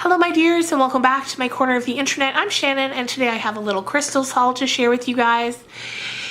Hello my dears and welcome back to my corner of the internet. I'm Shannon and today I have a little crystals haul to share with you guys.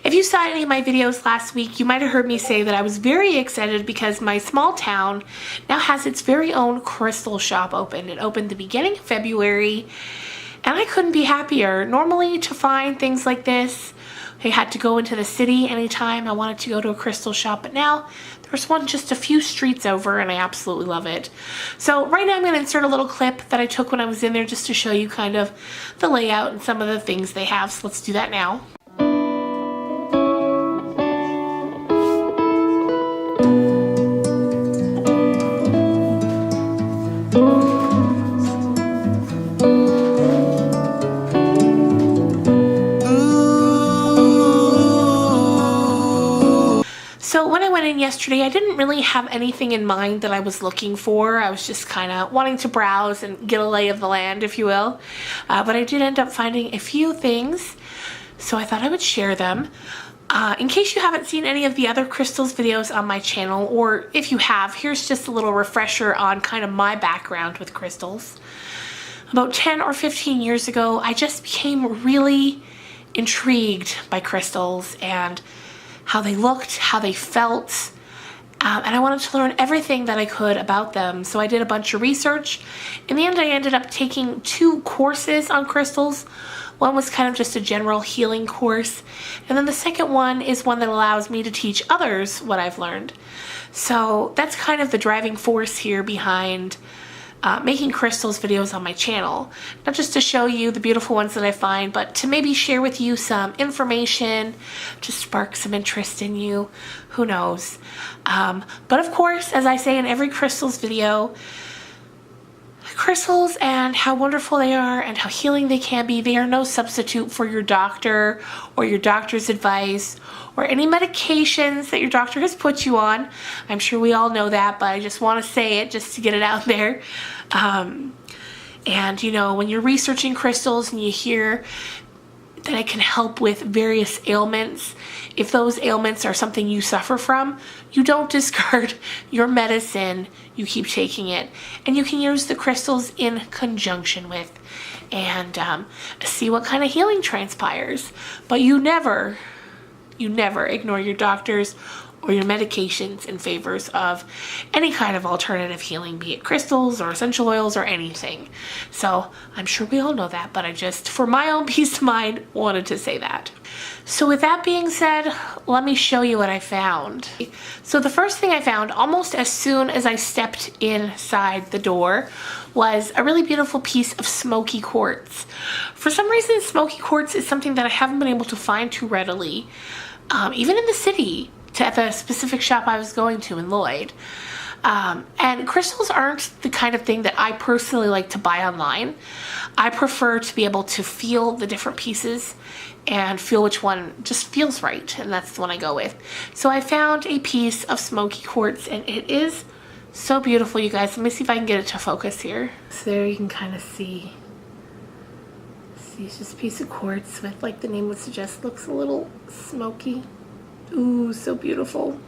If you saw any of my videos last week, you might have heard me say that I was very excited because my small town now has its very own crystal shop open. It opened the beginning of February and I couldn't be happier. Normally to find things like this, I had to go into the city anytime I wanted to go to a crystal shop, but now there's one just a few streets over and I absolutely love it. So right now I'm going to insert a little clip that I took when I was in there just to show you kind of the layout and some of the things they have. So let's do that now. So when I went in yesterday, I didn't really have anything in mind that I was looking for. I was just kind of wanting to browse and get a lay of the land, if you will. But I did end up finding a few things, so I thought I would share them. In case you haven't seen any of the other crystals videos on my channel, or if you have, here's just a little refresher on kind of my background with crystals. About 10 or 15 years ago, I just became really intrigued by crystals and how they looked, how they felt, and I wanted to learn everything that I could about them. So I did a bunch of research. In the end, I ended up taking 2 courses on crystals. One was kind of just a general healing course, and then the second one is one that allows me to teach others what I've learned. So that's kind of the driving force here behind making crystals videos on my channel. Not just to show you the beautiful ones that I find, but to maybe share with you some information, to spark some interest in you, who knows. But of course, as I say in every crystals video, crystals and how wonderful they are and how healing they can be, they are no substitute for your doctor or your doctor's advice or any medications that your doctor has put you on. I'm sure we all know that, but I just want to say it just to get it out there. And you know, when you're researching crystals and you hear that it can help with various ailments, if those ailments are something you suffer from, you don't discard your medicine, you keep taking it. And you can use the crystals in conjunction with and see what kind of healing transpires. But you never ignore your doctors or your medications in favors of any kind of alternative healing, be it crystals or essential oils or anything. So I'm sure we all know that, but I just, for my own peace of mind, wanted to say that. So with that being said, let me show you what I found. So the first thing I found almost as soon as I stepped inside the door was a really beautiful piece of smoky quartz. For some reason, smoky quartz is something that I haven't been able to find too readily, even in the city, at the specific shop I was going to in Lloyd. And crystals aren't the kind of thing that I personally like to buy online. I prefer to be able to feel the different pieces and feel which one just feels right, and that's the one I go with. So I found a piece of smoky quartz and it is so beautiful, you guys. Let me see if I can get it to focus here. So there you can kind of see. It's just a piece of quartz with, like the name would suggest, looks a little smoky. Ooh, so beautiful.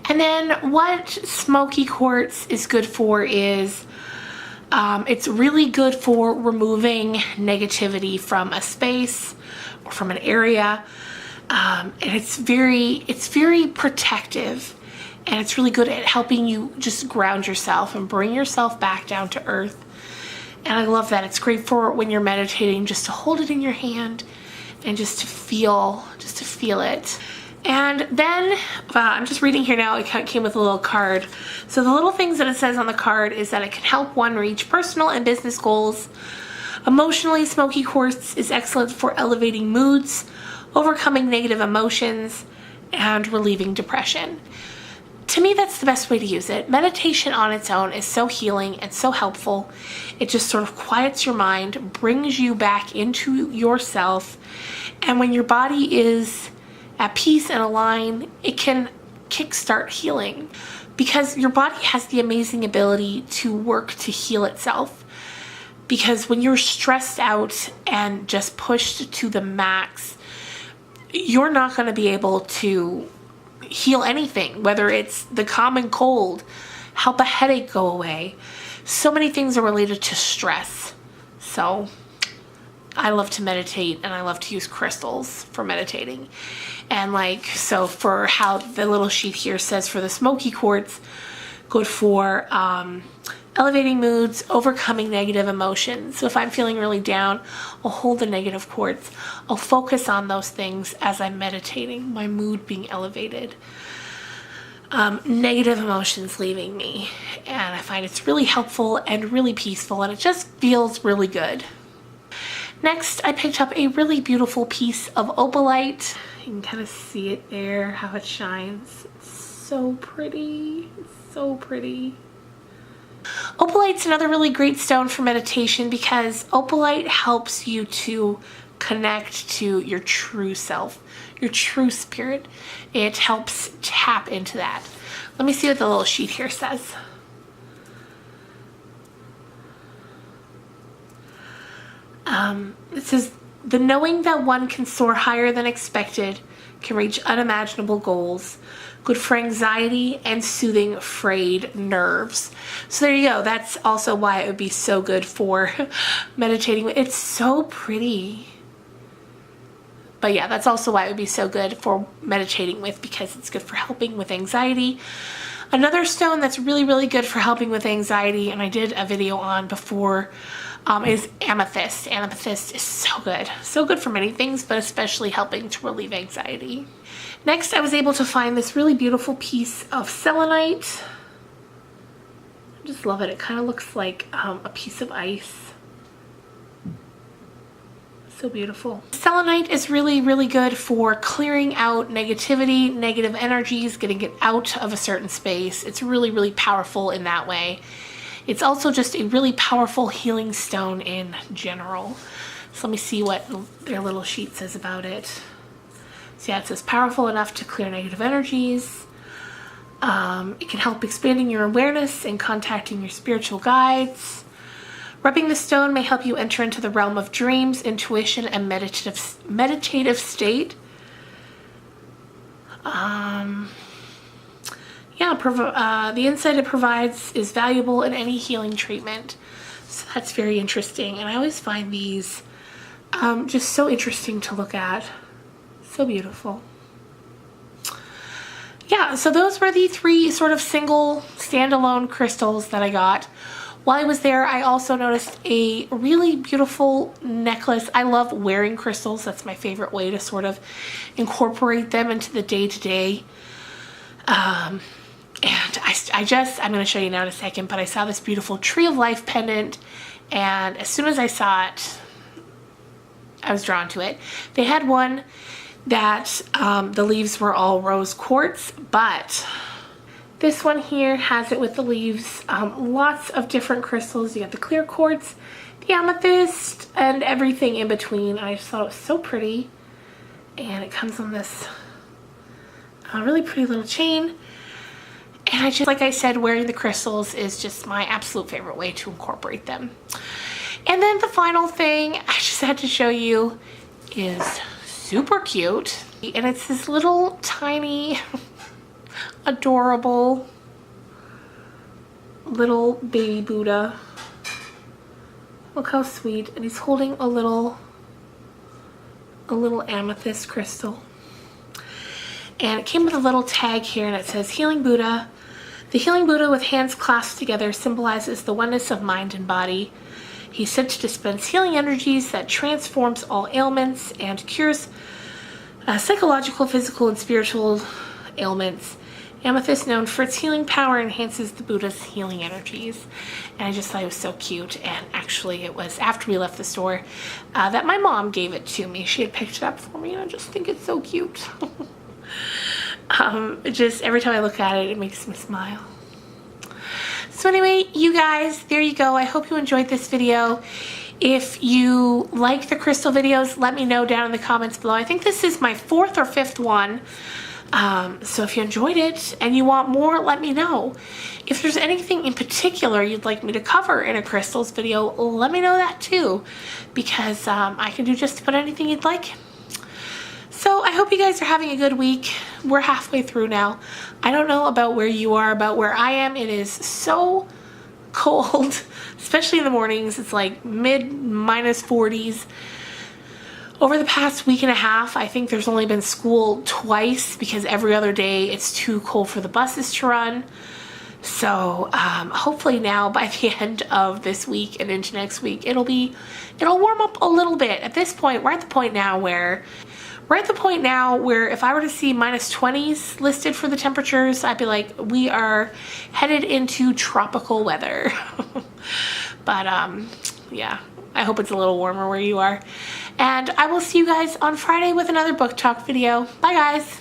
And then what smoky quartz is good for is it's really good for removing negativity from a space or from an area. And it's very protective, and it's really good at helping you just ground yourself and bring yourself back down to earth. And I love that. It's great for when you're meditating, just to hold it in your hand and just to feel it. And then, I'm just reading here now, it came with a little card. So the little things that it says on the card is that it can help one reach personal and business goals. Emotionally, smoky quartz is excellent for elevating moods, overcoming negative emotions, and relieving depression. To me, that's the best way to use it. Meditation on its own is so healing and so helpful. It just sort of quiets your mind, brings you back into yourself, and when your body is at peace and aligned, it can kickstart healing because your body has the amazing ability to work to heal itself. Because when you're stressed out and just pushed to the max, you're not going to be able to heal anything, whether it's the common cold, help a headache go away, so many things are related to stress. So I love to meditate, and I love to use crystals for meditating. And like, so for how the little sheet here says for the smoky quartz, good for elevating moods, overcoming negative emotions. So if I'm feeling really down, I'll hold the negative quartz. I'll focus on those things as I'm meditating, my mood being elevated. Negative emotions leaving me. And I find it's really helpful and really peaceful, and it just feels really good. Next, I picked up a really beautiful piece of opalite. You can kind of see it there, how it shines. So pretty, so pretty. Opalite's another really great stone for meditation because opalite helps you to connect to your true self, your true spirit. It helps tap into that. Let me see what the little sheet here says. It says, the knowing that one can soar higher than expected, can reach unimaginable goals, good for anxiety and soothing frayed nerves. So there you go. That's also why it would be so good for meditating. It's so pretty. But yeah, that's also why it would be so good for meditating with, because it's good for helping with anxiety. Another stone that's really, really good for helping with anxiety, and I did a video on before, is amethyst. Amethyst is so good for many things, but especially helping to relieve anxiety. Next, I was able to find this really beautiful piece of selenite. I just love it. It kind of looks like a piece of ice. So beautiful. Selenite is really, really good for clearing out negativity, negative energies, getting it out of a certain space. It's really, really powerful in that way. It's also just a really powerful healing stone in general. So let me see what their little sheet says about it. So yeah, it says powerful enough to clear negative energies. It can help expanding your awareness and contacting your spiritual guides. Rubbing the stone may help you enter into the realm of dreams, intuition, and meditative state. The insight it provides is valuable in any healing treatment. So that's very interesting. And I always find these just so interesting to look at. So beautiful. Yeah, so those were the 3 sort of single standalone crystals that I got. While I was there, I also noticed a really beautiful necklace. I love wearing crystals. That's my favorite way to sort of incorporate them into the day-to-day. And I'm going to show you now in a second, but I saw this beautiful Tree of Life pendant, and as soon as I saw it, I was drawn to it. They had one that the leaves were all rose quartz, but this one here has it with the leaves, lots of different crystals. You got the clear quartz, the amethyst, and everything in between. I just thought it was so pretty. And it comes on this really pretty little chain. And I just, like I said, wearing the crystals is just my absolute favorite way to incorporate them. And then the final thing I just had to show you is super cute. And it's this little tiny adorable little baby Buddha. Look how sweet. And he's holding a little amethyst crystal. And it came with a little tag here, and it says Healing Buddha. The Healing Buddha with hands clasped together symbolizes the oneness of mind and body. He's said to dispense healing energies that transforms all ailments and cures psychological, physical, and spiritual ailments. Amethyst, known for its healing power, enhances the Buddha's healing energies. And I just thought it was so cute. And actually, it was after we left the store that my mom gave it to me. She had picked it up for me, and I just think it's so cute. Just every time I look at it, it makes me smile. So anyway, you guys, there you go. I hope you enjoyed this video. If you like the crystal videos, let me know down in the comments below. I think this is my 4th or 5th one. So if you enjoyed it and you want more, let me know. If there's anything in particular you'd like me to cover in a crystals video, let me know that too, because I can do just about anything you'd like. So I hope you guys are having a good week. We're halfway through now. I don't know about where you are, about where I am. It is so cold, especially in the mornings. It's like mid minus 40s. Over the past week and a half, I think there's only been school twice because every other day it's too cold for the buses to run. So hopefully now by the end of this week and into next week, it'll warm up a little bit. At this point, we're at the point now where if I were to see minus 20s listed for the temperatures, I'd be like, we are headed into tropical weather. But yeah, I hope it's a little warmer where you are. And I will see you guys on Friday with another book talk video. Bye guys.